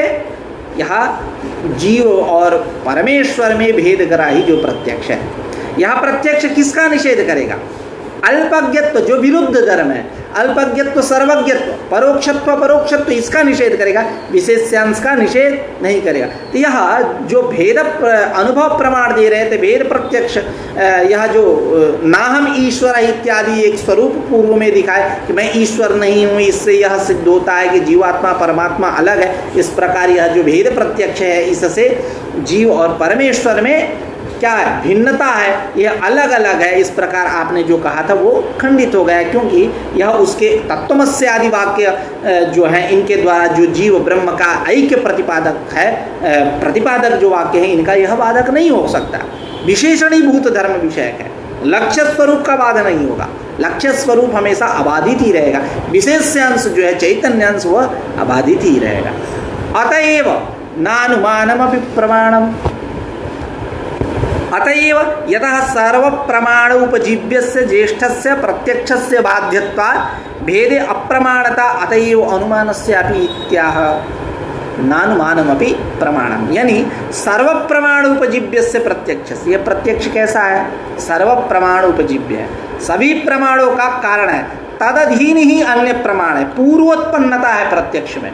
यहाँ जीव और परमेश्वर में भेदग्राही जो प्रत्यक्ष है। यह प्रत्यक्ष किसका निषेध करेगा? अल्पज्ञत्व जो विरुद्ध धर्म है, अल्पज्ञत्व सर्वज्ञत्व, परोक्षत्व परोक्षत्व, इसका निषेध करेगा, विशेष्यांश का निषेध नहीं करेगा। तो यह जो भेद अनुभव प्रमाण दे रहे थे, भेद प्रत्यक्ष, यह जो नाहम ईश्वर इत्यादि एक स्वरूप पूर्व में दिखाए कि मैं ईश्वर नहीं हूँ, इससे यह सिद्ध होता है कि जीवात्मा परमात्मा अलग है। इस प्रकार यह जो भेद प्रत्यक्ष है, इससे जीव और परमेश्वर में क्या है, भिन्नता है, यह अलग अलग है, इस प्रकार आपने जो कहा था वो खंडित हो गया, क्योंकि यह उसके तत्वमस्य आदि वाक्य जो है, इनके द्वारा जो जीव ब्रह्म का ऐक्य प्रतिपादक है, प्रतिपादक जो वाक्य है, इनका यह बाधक नहीं हो सकता। विशेषणीभूत धर्म विषयक है, लक्ष्य स्वरूप का बाधा नहीं होगा, लक्ष्य स्वरूप हमेशा अबाधित ही रहेगा, विशेष्यांश जो है चैतन्यांश वह अबाधित ही रहेगा। अतएव नानुमानमपि प्रमाणम, अतएव यतः सर्व प्रमाण उपजीव्यस्य ज्येष्ठस्य प्रत्यक्षस्य बाध्यत्वात् भेदे अप्रमाणता अतएव अनुमानस्यापि इत्याह नानुमानमपि प्रमाणम। यानी सर्व प्रमाण उपजीव्यस्य प्रत्यक्षस्य, यह प्रत्यक्ष कैसा है, सर्व प्रमाण उपजीव्य है, सभी प्रमाणों का कारण है, तदधीन ही अन्य प्रमाण है, पूर्वोत्पन्नता है प्रत्यक्ष में।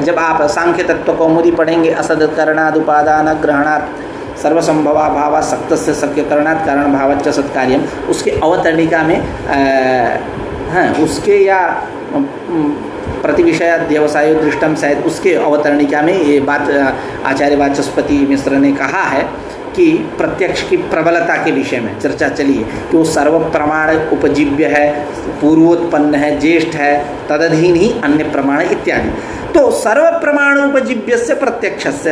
जब आप सांख्य तत्व कौमुदी पढ़ेंगे, असद करणाद उपादान ग्रहणात् सर्वसंभवा भावा सक्तस्य शक्य करणात् कारण भावच्च सत्कार्यम, उसके अवतरणिका में उसके या प्रतिविषयाध्यवसायो दृष्टम, शायद उसके अवतरणिका में ये बात आचार्य वाचस्पति मिश्र ने कहा है कि प्रत्यक्ष की प्रबलता के विषय में चर्चा चली है कि वो सर्व प्रमाण उपजीव्य है, पूर्वोत्पन्न है, ज्येष्ठ है, तदधीन ही अन्य प्रमाण इत्यादि। तो सर्व प्रमाण उपजीव्य से प्रत्यक्ष से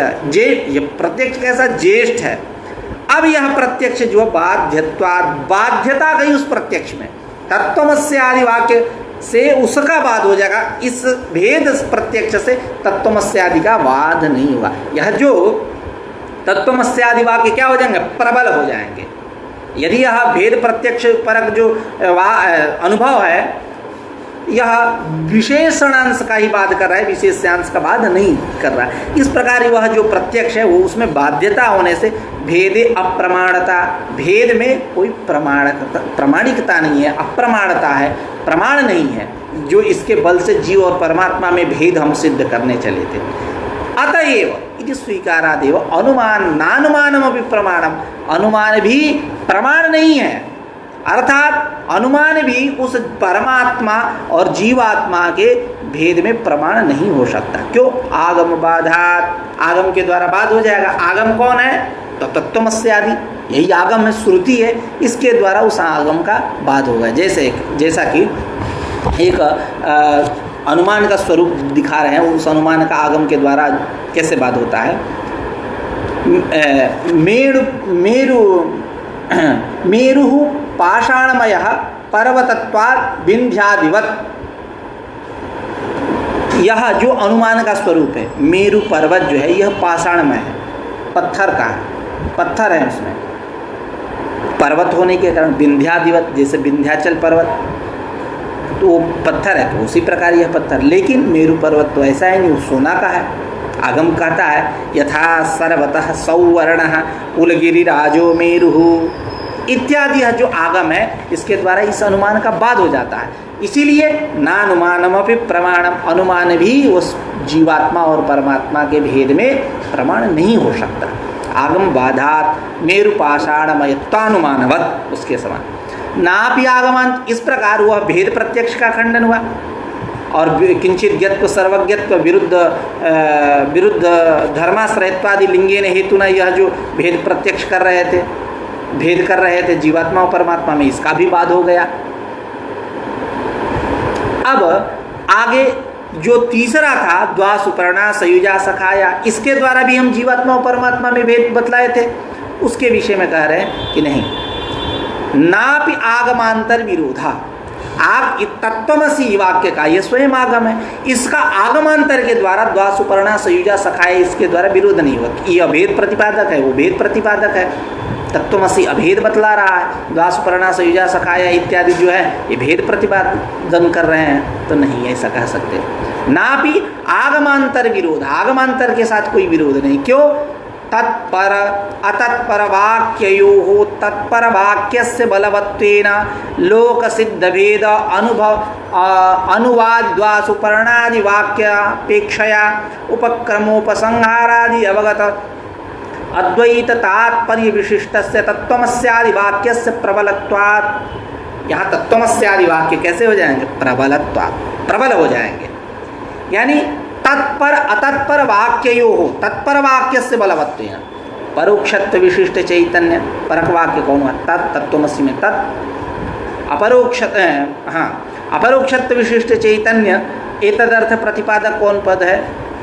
ये प्रत्यक्ष कैसा, ज्येष्ठ है। अब यह प्रत्यक्ष जो बाध्यता गई उस प्रत्यक्ष में, तत्वमस्य आदि वाक्य से उसका वाद हो जाएगा, इस भेद प्रत्यक्ष से तत्वमस्य आदि का वाद नहीं होगा। यह जो तत्वमस्य आदि वाक्य क्या हो जाएंगे, प्रबल हो जाएंगे। यदि यह भेद प्रत्यक्ष परक जो अनुभव है, यह विशेषणांश का ही बात कर रहा है, विशेष्यांश का बात नहीं कर रहा है। इस प्रकार वह जो प्रत्यक्ष है वो उसमें बाध्यता होने से भेदे अप्रमाणता, भेद में कोई प्रामाणिकता नहीं है, अप्रमाणता है, प्रमाण नहीं है, जो इसके बल से जीव और परमात्मा में भेद हम सिद्ध करने चले थे। अतएव इति स्वीकारादेव अनुमान नानुमानमपि प्रमाणम, अनुमान भी प्रमाण नहीं है, अर्थात अनुमान भी उस परमात्मा और जीवात्मा के भेद में प्रमाण नहीं हो सकता। क्यों, आगम बाधात, आगम के द्वारा बाध हो जाएगा। आगम कौन है, तो तत्वमस्य आदि, यही आगम है, श्रुति है, इसके द्वारा उस आगम का बाध होगा। जैसा कि एक अनुमान का स्वरूप दिखा रहे हैं, उस अनुमान का आगम के द्वारा कैसे बाध होता है। मेरु पाषाणमय पर्वतत्वात् विंध्यादिवत, यह जो अनुमान का स्वरूप है, मेरु पर्वत जो है यह पाषाणमय है, पत्थर का है, पत्थर है उसमें, पर्वत होने के कारण विंध्यादिवत, जैसे विंध्याचल पर्वत तो वो पत्थर है, तो उसी प्रकार यह पत्थर। लेकिन मेरु पर्वत तो ऐसा है नहीं, वो सोना का है। आगम कहता है यथा सर्वतः सौवर्णः कुलगिरिराजो मेरुः इत्यादि, यह जो आगम है इसके द्वारा इस अनुमान का बाध हो जाता है। इसीलिए नानुमानमपि प्रमाणम, अनुमान भी उस जीवात्मा और परमात्मा के भेद में प्रमाण नहीं हो सकता। आगम बाधात मेरु पाषाणमयत्वानुमानवत, उसके समान। नापि आगमान, इस प्रकार वह भेद प्रत्यक्ष का खंडन हुआ। और किंचित ज्ञत्व सर्वज्ञत्व विरुद्ध धर्माश्रयत्वादि लिंगेन हेतुना, यह जो भेद प्रत्यक्ष कर रहे थे, भेद कर रहे थे जीवात्मा और परमात्मा में, इसका भी बाध हो गया। अब आगे जो तीसरा था द्वासुपर्णा सयुजा सखाया, इसके द्वारा भी हम जीवात्मा और परमात्मा में भेद बतलाए थे, उसके विषय में कह रहे हैं कि नहीं, नापि आगमांतर विरोधा, आग तत्वमसी वाक्य का यह स्वयं आगम है, इसका आगमांतर के द्वारा द्वासुपर्णा सयुजा सखाया, इसके द्वारा विरोध नहीं हुआ। ये अभेद प्रतिपादक है, वो भेद प्रतिपादक है। तत्वमसी अभेद बतला रहा है, द्वासुपर्णा सयुजा सखाया इत्यादि जो है ये भेद प्रतिपादन कर रहे हैं, तो नहीं ऐसा कह सकते। नापि आगमांतर विरोध, आगमांतर के साथ कोई विरोध नहीं। क्यों, तत्पर अतत्पर वाक्ययोः तत्पर वाक्यस्य बलवत्वेन लोकसिद्ध भेद अनुभव अनुवादिद्वासु पर्णादि वाक्यापेक्षया उपक्रमोपसंहारादि अवगत अद्वैत तात्पर्य विशिष्टस्य तत्त्वमस्यादि वाक्यस्य प्रबलत्वात्। यहाँ तत्त्वमस्यादि वाक्य कैसे हो जाएंगे? प्रबलत्वात्, प्रबल हो जाएंगे। यानी तत्पर अतत्पर वाक्ययोः तत्पर वाक्यस्य बलवत्वेन, परोक्षत्व विशिष्ट चैतन्य परक वाक्य कौन हुआ? तत् तत्त्वमसि में तत् अपरोक्षत्व विशिष्ट चैतन्य एतदर्थ प्रतिपादक कौन पद है?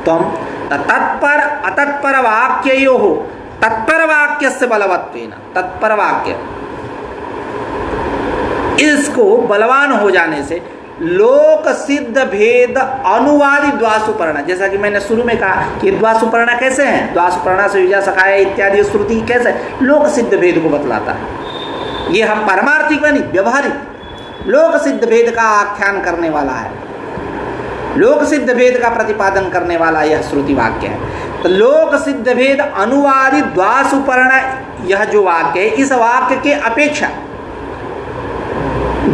त्वम। तत्पर अतत्पर वाक्ययोः तत्पर वाक्यस्य बलवत्वेन, तत्पर वाक्य इसको बलवान हो जाने से लोक सिद्ध भेद अनुवादी द्वासुपर्णा, जैसा कि मैंने शुरू में कहा कि द्वासुपर्णा कैसे हैं? द्वासुपर्णा से युजा सखाया इत्यादि श्रुति कैसे लोक सिद्ध भेद को बतलाता है। ये हम पारमार्थिक नहीं, व्यवहारिक लोक सिद्ध भेद का आख्यान करने वाला है, लोक सिद्ध भेद का प्रतिपादन करने वाला यह श्रुति वाक्य है। तो लोक सिद्ध भेद अनुवादी द्वासुपर्णा यह जो वाक्य है, इस वाक्य के अपेक्षा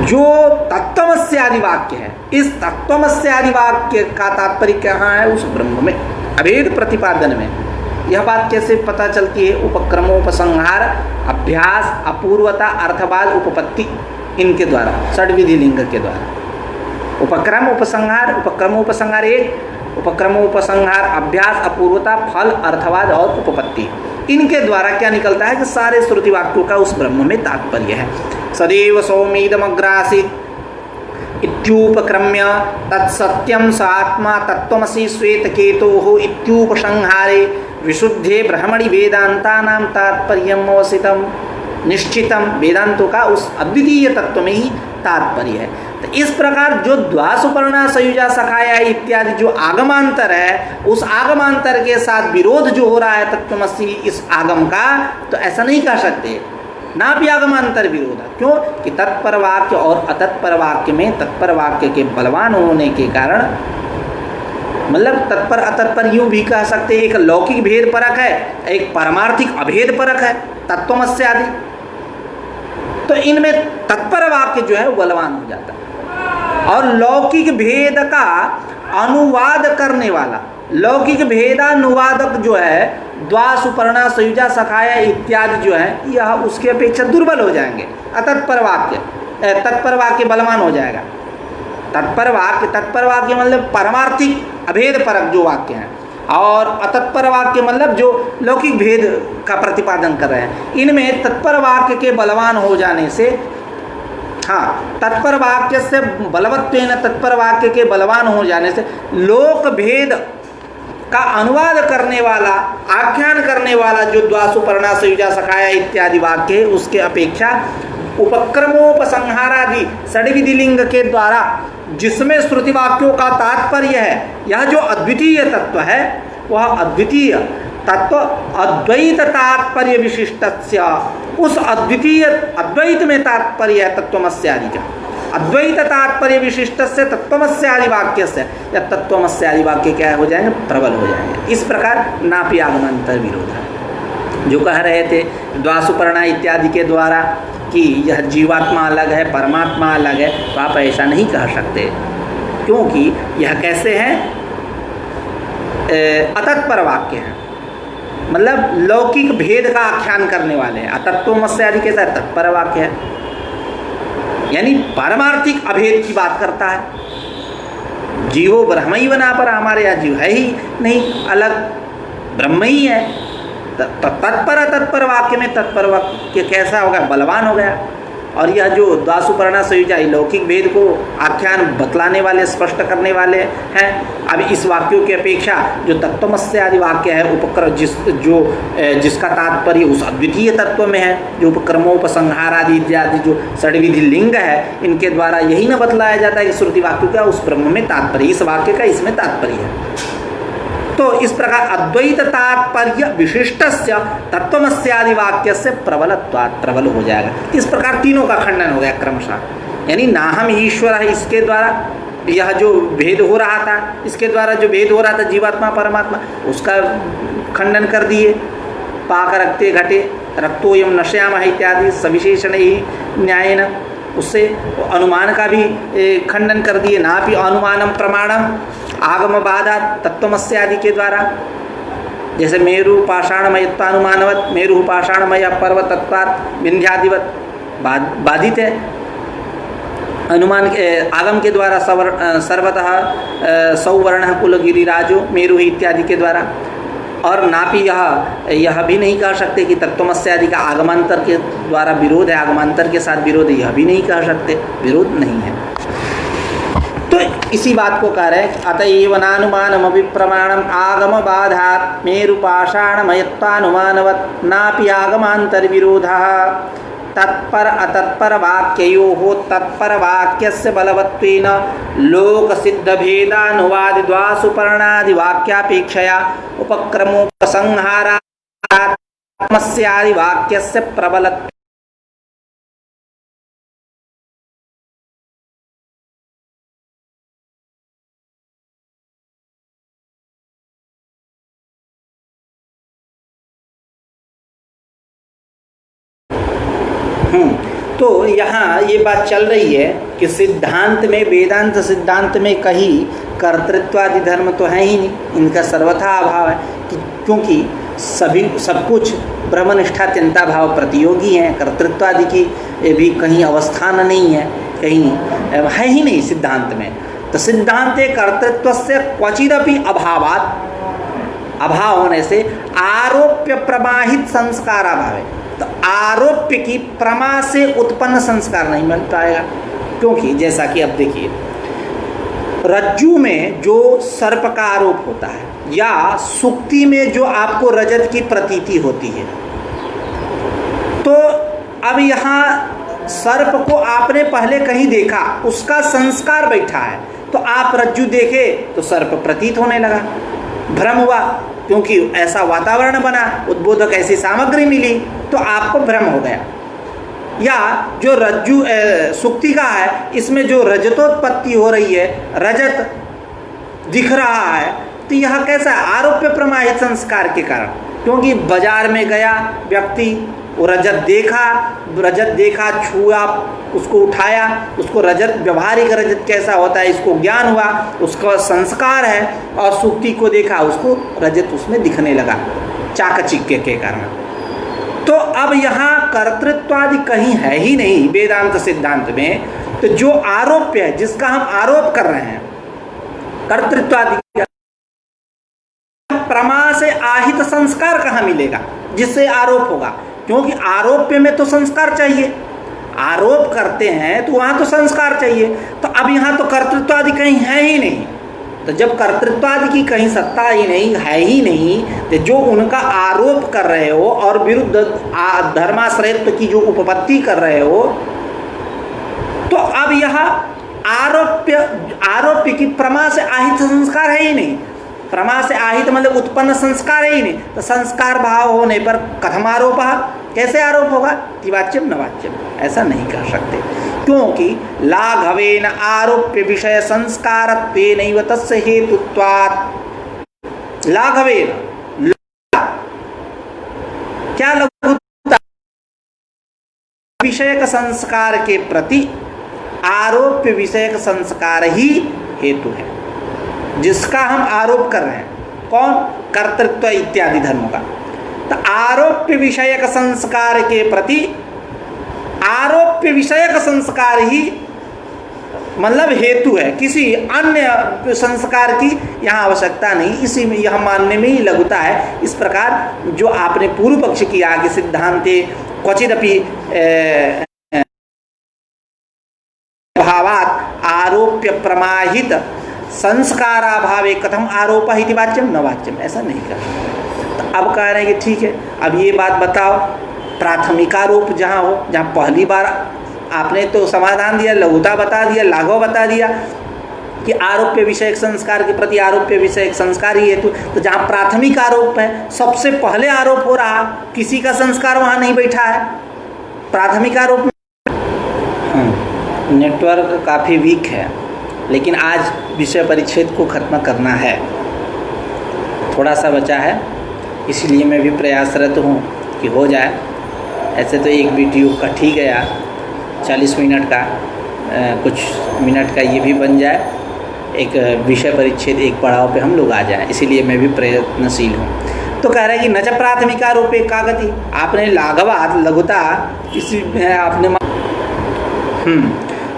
जो तत्त्वमस्यादि वाक्य है, इस तत्त्वमस्यादि वाक्य का तात्पर्य कहाँ है? उस ब्रह्म में, अभेद प्रतिपादन में। यह बात कैसे पता चलती है? उपक्रमोपसंहार, अभ्यास, अपूर्वता, अर्थवाद, उपपत्ति, इनके द्वारा, षड्विधि लिंग के द्वारा। उपक्रम उपसंहार, उपक्रमोपसंहार एक, उपक्रमोपसंहार, अभ्यास, अपूर्वता, फल, अर्थवाद और उपपत्ति, इनके द्वारा क्या निकलता है कि सारे श्रुति वाक्यों का उस ब्रह्म में तात्पर्य है। सदैव सौम्येदमग्रासीत् इत्युपक्रम्य तत्सत्यं स आत्मा तत्त्वमसि श्वेतकेतोः इत्युपसंहारे विशुद्धे ब्रह्मणि वेदान्तानां तात्पर्यम् अवसितं निश्चितम, वेदांतों का उस अद्वितीय तत्व में ही तात्पर्य है। तो इस प्रकार जो द्वासुपर्णा सयुजा सखाया इत्यादि जो आगमांतर है, उस आगमांतर के साथ विरोध जो हो रहा है तत्त्वमसि इस आगम का, तो ऐसा नहीं कह सकते, ना भी आगमांतर विरोध। क्यों? कि तत्पर वाक्य और अतत्पर वाक्य में तत्पर वाक्य के बलवान होने के कारण, मतलब तत्पर अतत्पर यूं भी कह सकते, एक लौकिक भेद परक है, एक पारमार्थिक अभेद परक है तत्त्वमस्य आदि। तो इनमें तत्पर वाक्य जो है वो बलवान हो जाता है। और लौकिक भेद का अनुवाद करने वाला, लौकिक भेदानुवादक जो है द्वासुपर्णा सयुजा सखाया इत्यादि जो है, यह उसके अपेक्षा दुर्बल हो जाएंगे। अतत्पर वाक्य, तत्पर वाक्य बलवान हो जाएगा। तत्पर वाक्य मतलब पारमार्थिक अभेद परक जो वाक्य हैं, और अतत्पर वाक्य मतलब जो लौकिक भेद का प्रतिपादन कर रहे हैं। इनमें तत्पर वाक्य के बलवान हो जाने से, हाँ, तत्पर वाक्य से बलवत्वेन, तत्पर वाक्य के बलवान हो जाने से लोक भेद का अनुवाद करने वाला, आख्यान करने वाला जो द्वासुपर्णा सयुजा सखाया इत्यादि वाक्य है, उसके अपेक्षा उपक्रमोपसंहारादि षड्विधि लिंग के द्वारा जिसमें श्रुति वाक्यों का तात्पर्य है, यह जो अद्वितीय तत्व है, वह अद्वितीय तत्व अद्वैत तात्पर्य विशिष्टस्य, उस अद्वितीय अद्वैत में तात्पर्य है तत्त्वमस्यादि का। अद्वैत तात्पर्य विशिष्टस्य तत्त्वमस्यादि वाक्यस्य, या तत्त्वमस्यादि वाक्य क्या हो जाएंगे? प्रबल हो जाएंगे। इस प्रकार नापि आगमांतर विरोध है। जो कह रहे थे द्वासुपर्णा इत्यादि के द्वारा कि यह जीवात्मा अलग है, परमात्मा अलग है, तो आप ऐसा नहीं कह सकते, क्योंकि यह कैसे हैं? अतत्पर वाक्य हैं, मतलब लौकिक भेद का आख्यान करने वाले हैं। अतत्वमस्य आदि के साथ तत्पर वाक्य है, यानी पारमार्थिक अभेद की बात करता है। जीवो ब्रह्मैव नापर, हमारे यहाँ जीव है ही नहीं, अलग ब्रह्म ही है। तत्पर तत्पर वाक्य में तत्पर वाक्य कैसा होगा? बलवान हो गया। और यह जो द्वासुपर्णा सयुजा लौकिक भेद को आख्यान बतलाने वाले, स्पष्ट करने वाले हैं। अब इस वाक्यों की अपेक्षा जो तत्त्वमस्य आदि वाक्य है, उपक्रम जिसका तात्पर्य उस अद्वितीय तत्व में है, जो उपक्रमोपसंहार आदि इत्यादि जो षड्विधि लिंग है, इनके द्वारा यही न बतलाया जाता है कि श्रुति वाक्यों का उस ब्रह्म में तात्पर्य, इस वाक्य का इसमें तात्पर्य है। तो इस प्रकार अद्वैत तात्पर्य विशिष्टस्य तत्त्वमस्यादि वाक्य से प्रबलत्वात्, प्रबल हो जाएगा। इस प्रकार तीनों का खंडन हो गया क्रमशः। यानी नाहम ईश्वर है, इसके द्वारा यह जो भेद हो रहा था, इसके द्वारा जो भेद हो रहा था जीवात्मा परमात्मा, उसका खंडन कर दिए। पाक रक्ते घटे रक्तोयम नश्यामः इत्यादि सविशेषण ही न्यायेन, उससे अनुमान का भी खंडन कर दिए। नापि अनुमानम प्रमाणम आगम बाधा तत्वमस्य आदि के द्वारा, जैसे मेरु पाषाणमयत्वानुमानवत मेरु पाषाणमय पर्वतत्वात् विंध्यादिवत बाधित है अनुमान आगम के द्वारा सर्वतः सौवर्ण कुल गिरिराजो मेरु इत्यादि के द्वारा। और नापि यह भी नहीं कह सकते कि तत्वमस्य आदि का आगमांतर के द्वारा विरोध है, आगमांतर के साथ विरोध है, यह भी नहीं कह सकते, विरोध नहीं है। तो इसी बात को कह रहे हैं, अतएव नानुमानम अभिप्रमाणम आगम बाधात् मेरु पाषाणमयत्वानुमानवत् नापि आगमांतर विरोधः तत्पर अतत्पर वाक्ययोः तत्पर वाक्यस्य बलवत्वेन लोक सिद्ध भेदानुवाद द्वासु पर्णादि वाक्यापेक्षया उपक्रमोपसंहारात्मस्यादि वाक्यस्य प्रबलत्व तो यहाँ ये बात चल रही है कि सिद्धांत में, वेदांत सिद्धांत में कहीं कर्तृत्वादि धर्म तो है ही नहीं, इनका सर्वथा अभाव है क्योंकि सब कुछ ब्रह्मनिष्ठा चिंता भाव प्रतियोगी हैं। कर्तृत्वादि की भी कहीं अवस्थान नहीं है, कहीं है ही नहीं सिद्धांत में। तो सिद्धांते कर्तृत्व से क्वचिदपि अभावात, अभाव होने से आरोप्य प्रमाहित संस्कार अभाव है। तो आरोप्य की प्रमा से उत्पन्न संस्कार नहीं मिल पाएगा, क्योंकि जैसा कि अब देखिए रज्जु में जो सर्प का आरोप होता है या सुक्ति में जो आपको रजत की प्रतीति होती है, तो अब यहाँ सर्प को आपने पहले कहीं देखा, उसका संस्कार बैठा है, तो आप रज्जु देखे तो सर्प प्रतीत होने लगा, भ्रम हुआ, क्योंकि ऐसा वातावरण बना, उद्बोधक ऐसी सामग्री मिली, तो आपको भ्रम हो गया। या जो रज्जु सुक्ति का है, इसमें जो रजतोत्पत्ति हो रही है, रजत दिख रहा है, तो यह कैसा है? आरोप्य प्रमाहित संस्कार के कारण, क्योंकि बाजार में गया व्यक्ति, वो रजत देखा, छुआ, उसको उठाया, उसको रजत, व्यवहारिक रजत कैसा होता है इसको ज्ञान हुआ, उसका संस्कार है, और सुक्ति को देखा, उसको रजत उसमें दिखने लगा चाकचिक्य के कारण। तो अब यहाँ कर्तृत्वादि कहीं है ही नहीं वेदांत सिद्धांत में। तो जो आरोप्य है, जिसका हम आरोप कर रहे हैं, कर्तृत्वादि प्रमा से आहित संस्कार कहाँ मिलेगा जिससे आरोप होगा? क्योंकि आरोप्य में तो संस्कार चाहिए, आरोप करते हैं तो वहां तो संस्कार चाहिए। तो अब यहाँ तो कर्तृत्वादि कहीं है ही नहीं। तो जब कर्तृत्वादि की कहीं सत्ता ही नहीं है ही नहीं, तो जो उनका आरोप कर रहे हो और विरुद्ध धर्माश्रयत्व की जो उपपत्ति कर रहे हो, तो अब यह आरोप्य की प्रमा से आहित संस्कार है ही नहीं। प्रमा से आहित मतलब उत्पन्न संस्कार है ही नहीं। तो संस्कार भाव होने पर कथम आरोप, कैसे आरोप होगा? तिवाच्यम नवाच्यम, ऐसा नहीं कर सकते, क्योंकि लाघवेन आरोप्य विषय संस्कारत्वेनैव तस्य हेतुत्वात्। लाघवेन, क्या लघुता? विषयक संस्कार के प्रति आरोप्य विषयक संस्कार ही हेतु है, जिसका हम आरोप कर रहे हैं। कौन? कर्तृत्व इत्यादि धर्मों का। तो आरोप्य विषयक संस्कार के प्रति आरोप्य विषयक संस्कार ही मतलब हेतु है, किसी अन्य संस्कार की यहाँ आवश्यकता नहीं। इसी में यह मानने में ही लघुता है। इस प्रकार जो आपने पूर्व पक्ष किया कि सिद्धांते क्वचिदपि भावात आरोप्य प्रमाहित संस्काराभावे कथम आरोप इति वाच्यम न वाच्यम, ऐसा नहीं कर सकते। तो अब कह रहे हैं कि ठीक है, अब ये बात बताओ, प्राथमिकारोप जहाँ हो, जहाँ पहली बार आपने तो समाधान दिया, लघुता बता दिया, लाघव बता दिया कि आरोप्य विषयक संस्कार के प्रति आरोप्य विषयक संस्कार ही हेतु। तो जहाँ प्राथमिक आरोप है, सबसे पहले आरोप हो रहा, किसी का संस्कार वहाँ नहीं बैठा है, प्राथमिक आरोप में। नेटवर्क काफ़ी वीक है, लेकिन आज विषय परिच्छेद को खत्म करना है, थोड़ा सा बचा है। इसलिए मैं भी प्रयासरत हूँ कि हो जाए। ऐसे तो एक वीडियो कट ही गया 40 मिनट का, कुछ मिनट का ये भी बन जाए, एक विषय परिच्छेद एक पड़ाव पे हम लोग आ जाएं, इसीलिए मैं भी प्रयत्नशील हूँ। तो कह रहा है कि न च प्राथमिका रूपे का गति, आपने लाघवात लघुता इसी आपने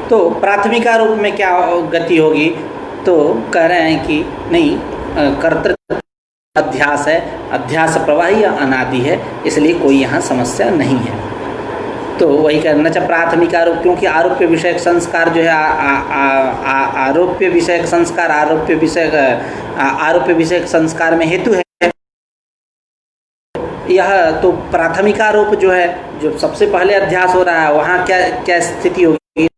तो प्राथमिका रूप में क्या गति होगी, तो कह रहे हैं कि नहीं, कर्तृत्व अध्यास है, अध्यास प्रवाही या अनादि है, इसलिए कोई यहाँ समस्या नहीं है। तो वही करना चाहिए प्राथमिक आरोप, क्योंकि आरोप्य विषयक संस्कार जो है आरोप्य विषयक संस्कार आरोप्य विषयक संस्कार में हेतु है। यह तो प्राथमिक आरोप जो है, जो सबसे पहले अध्यास हो रहा है, वहाँ क्या क्या स्थिति होगी,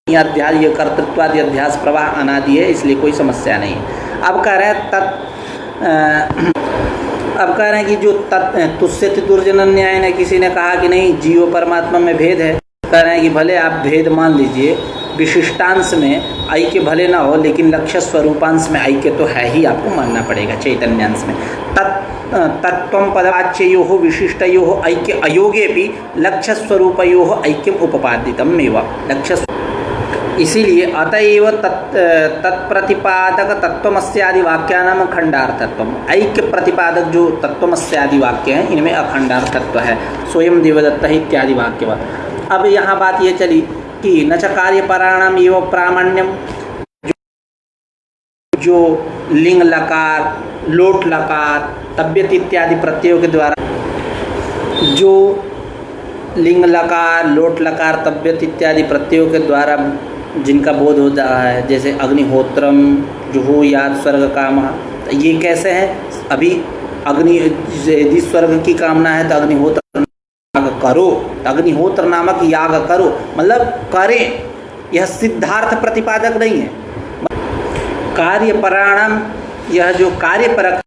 अध्यास ये कर्तृत्वादि अध्यास प्रवाह अनादि है, इसलिए कोई समस्या नहीं है। अब कह रहे हैं अब कह रहे हैं कि जो तुझसे दुर्जन न्याय ने किसी ने कहा कि नहीं जीव परमात्मा में भेद है, कह रहे हैं कि भले आप भेद मान लीजिए, विशिष्टांश में ऐक्य भले ना हो, लेकिन लक्ष्य स्वरूपांश में ऐक्य तो है ही, आपको मानना पड़ेगा चैतन्यांश में। तत्त्वं पदवाच्ययोः विशिष्टयोः ऐक्य अयोगे भी लक्ष्य स्वरूपयोः ऐक्यम उपपादितम एव लक्ष्य। इसीलिए अतएव तत्प्रतिपादक तत्त्वमस्यादि वाक्यानाम अखंडार्थत्वम, ऐक्य प्रतिपादक जो तत्त्वमस्यादि वाक्य हैं इनमें अखंडार्थत्व है, स्वयं देवदत्त इत्यादि वाक्य। अब यहाँ बात ये चली कि न च कार्यपराणाम एवं प्रामाण्यम, जो लिंग लकार लोट लकार तब्यत इत्यादि प्रत्ययों के द्वारा, जो लिंग लकार लोट लकार तब्यत इत्यादि प्रत्ययों के द्वारा जिनका बोध होता है, जैसे अग्निहोत्रम जुहुयात् स्वर्ग कामः, ये कैसे हैं? अभी यदि स्वर्ग की कामना है तो अग्निहोत्र करो, अग्निहोत्र नामक याग करो, मतलब करें, यह सिद्धार्थ प्रतिपादक नहीं है। कार्यपराणाम, यह जो कार्यपरक